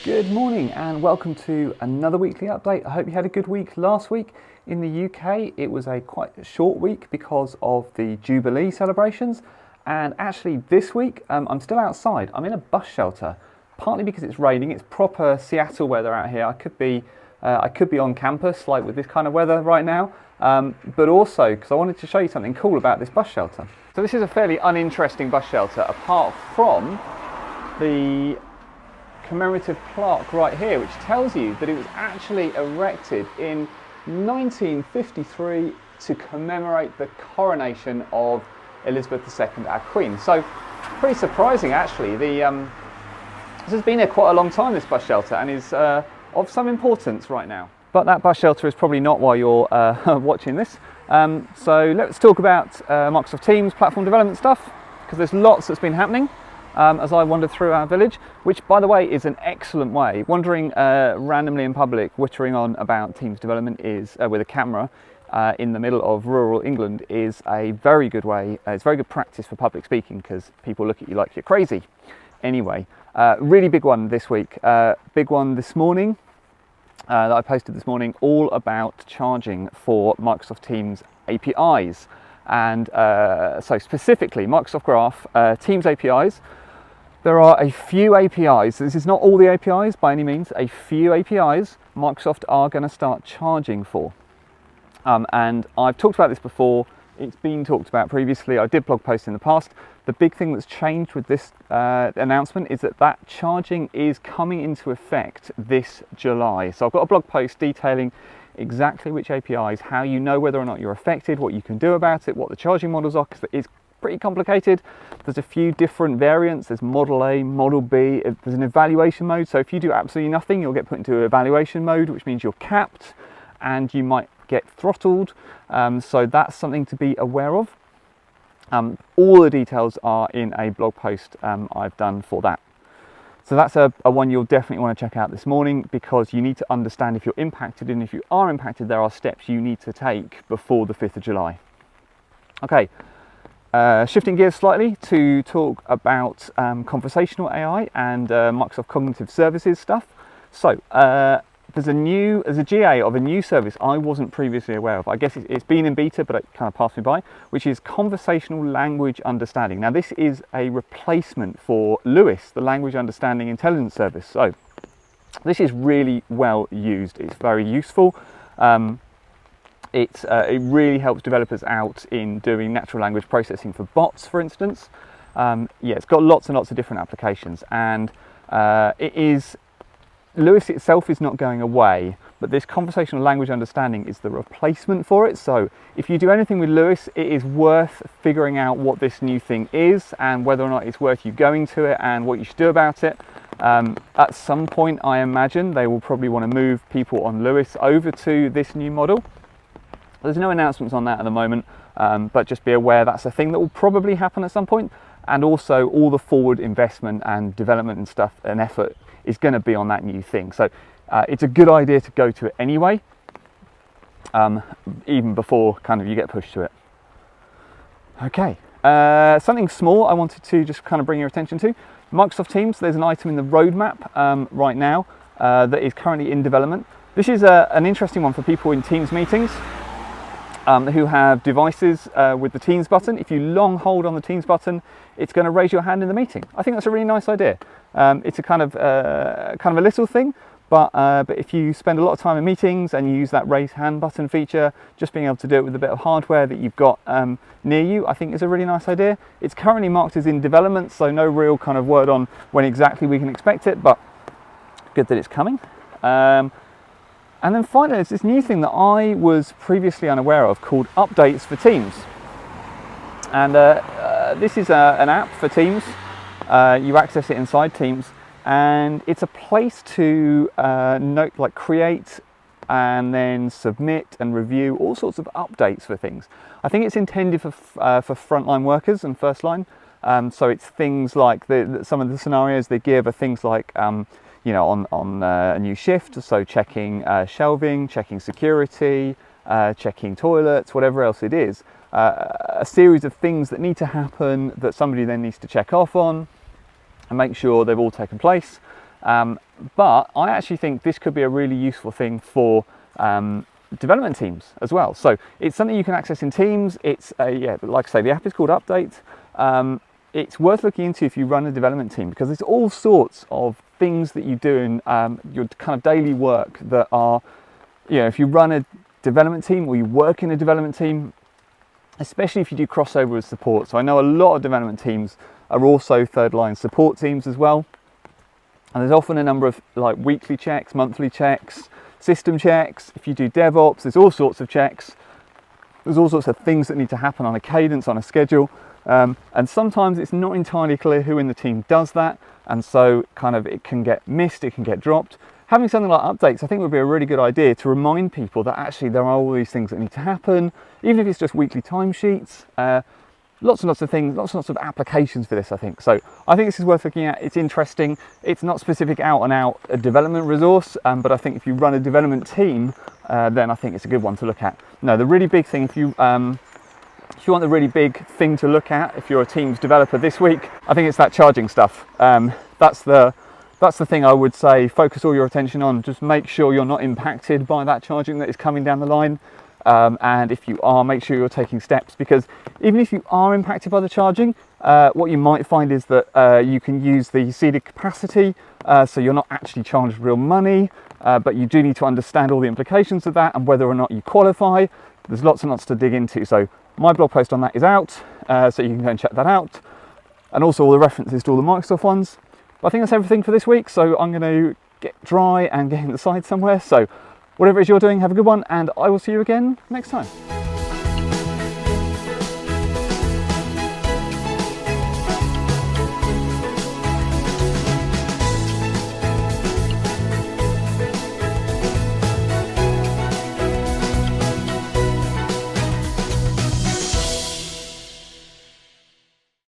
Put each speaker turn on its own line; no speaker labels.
Good morning and welcome to another weekly update. I hope you had a good week last week. In the UK it was a quite short week because of the Jubilee celebrations, and actually this week I'm still outside. I'm in a bus shelter, partly because it's raining. It's proper Seattle weather out here. I could be on campus like with this kind of weather right now, but also because I wanted to show you something cool about this bus shelter. So this is a fairly uninteresting bus shelter apart from the commemorative plaque right here, which tells you that it was actually erected in 1953 to commemorate the coronation of Elizabeth II, our Queen. So pretty surprising actually. This has been here quite a long time, this bus shelter, and is of some importance right now. But that bus shelter is probably not why you're watching this. So let's talk about Microsoft Teams platform development stuff, because there's lots that's been happening. As I wandered through our village, which by the way is an excellent way. Wandering randomly in public, wittering on about Teams development is with a camera in the middle of rural England is a very good way. It's very good practice for public speaking because people look at you like you're crazy. Anyway, really big one this week. Big one this morning that I posted this morning, all about charging for Microsoft Teams APIs. And so specifically Microsoft Graph, Teams APIs. There are a few APIs, this is not all the APIs by any means, a few APIs Microsoft are going to start charging for. And I've talked about this before, it's been talked about previously, I did blog posts in the past. The big thing that's changed with this announcement is that charging is coming into effect this July. So I've got a blog post detailing exactly which APIs, how you know whether or not you're affected, what you can do about it, what the charging models are, because it's pretty complicated. There's a few different variants. There's Model A, Model B, there's an evaluation mode. So if you do absolutely nothing, you'll get put into evaluation mode, which means you're capped and you might get throttled. So that's something to be aware of. All the details are in a blog post I've done for that. So that's a one you'll definitely want to check out this morning, because you need to understand if you're impacted, and if you are impacted, there are steps you need to take before the 5th of July. Okay, shifting gears slightly to talk about conversational AI and Microsoft Cognitive Services stuff. So there's a GA of a new service I wasn't previously aware of. I guess it's been in beta, but it kind of passed me by, which is Conversational Language Understanding. Now this is a replacement for LUIS, the Language Understanding Intelligence Service. So this is really well used. It's very useful. It really helps developers out in doing natural language processing for bots, for instance. Yeah, it's got lots and lots of different applications, and LUIS itself is not going away, but this conversational language understanding is the replacement for it. So if you do anything with LUIS, it is worth figuring out what this new thing is and whether or not it's worth you going to it and what you should do about it. At some point, I imagine they will probably want to move people on LUIS over to this new model. There's no announcements on that at the moment, but just be aware that's a thing that will probably happen at some point. And also all the forward investment and development and stuff and effort is going to be on that new thing. So it's a good idea to go to it anyway, even before kind of you get pushed to it. Okay, something small I wanted to just kind of bring your attention to. Microsoft Teams, there's an item in the roadmap right now that is currently in development. This is an interesting one for people in Teams meetings who have devices with the Teams button. If you long hold on the Teams button, it's going to raise your hand in the meeting. I think that's a really nice idea. It's a kind of a little thing, but if you spend a lot of time in meetings and you use that raise hand button feature, just being able to do it with a bit of hardware that you've got near you, I think is a really nice idea. It's currently marked as in development, so no real kind of word on when exactly we can expect it, but good that it's coming. And then finally, there's this new thing that I was previously unaware of called Updates for Teams. And this is an app for Teams. You access it inside Teams, and it's a place to create and then submit and review all sorts of updates for things. I think it's intended for frontline workers and first line. So it's things like some of the scenarios they give are things like on a new shift, so checking shelving, checking security, checking toilets, whatever else it is. A series of things that need to happen that somebody then needs to check off on and make sure they've all taken place. But I actually think this could be a really useful thing for development teams as well. So it's something you can access in Teams. It's like I say, the app is called Update. It's worth looking into if you run a development team, because there's all sorts of things that you do in your kind of daily work that are, if you run a development team or you work in a development team, especially if you do crossover with support. So I know a lot of development teams are also third line support teams as well. And there's often a number of like weekly checks, monthly checks, system checks. If you do DevOps, there's all sorts of checks. There's all sorts of things that need to happen on a cadence, on a schedule. And sometimes it's not entirely clear who in the team does that. And so kind of it can get missed, it can get dropped. Having something like updates, I think would be a really good idea to remind people that actually there are all these things that need to happen, even if it's just weekly timesheets. Lots and lots of things, lots and lots of applications for this, I think. So I think this is worth looking at. It's interesting. It's not specific out and out a development resource, but I think if you run a development team, then I think it's a good one to look at. No, the really big thing, if you want the really big thing to look at, if you're a Teams developer this week, I think it's that charging stuff. That's the thing I would say, focus all your attention on. Just make sure you're not impacted by that charging that is coming down the line. And if you are, make sure you're taking steps, because even if you are impacted by the charging, what you might find is that you can use the seeded capacity, so you're not actually charged real money, but you do need to understand all the implications of that and whether or not you qualify. There's lots and lots to dig into. So my blog post on that is out, so you can go and check that out. And also all the references to all the Microsoft ones. But I think that's everything for this week. So I'm going to get dry and get inside somewhere. So whatever it is you're doing, have a good one, and I will see you again next time.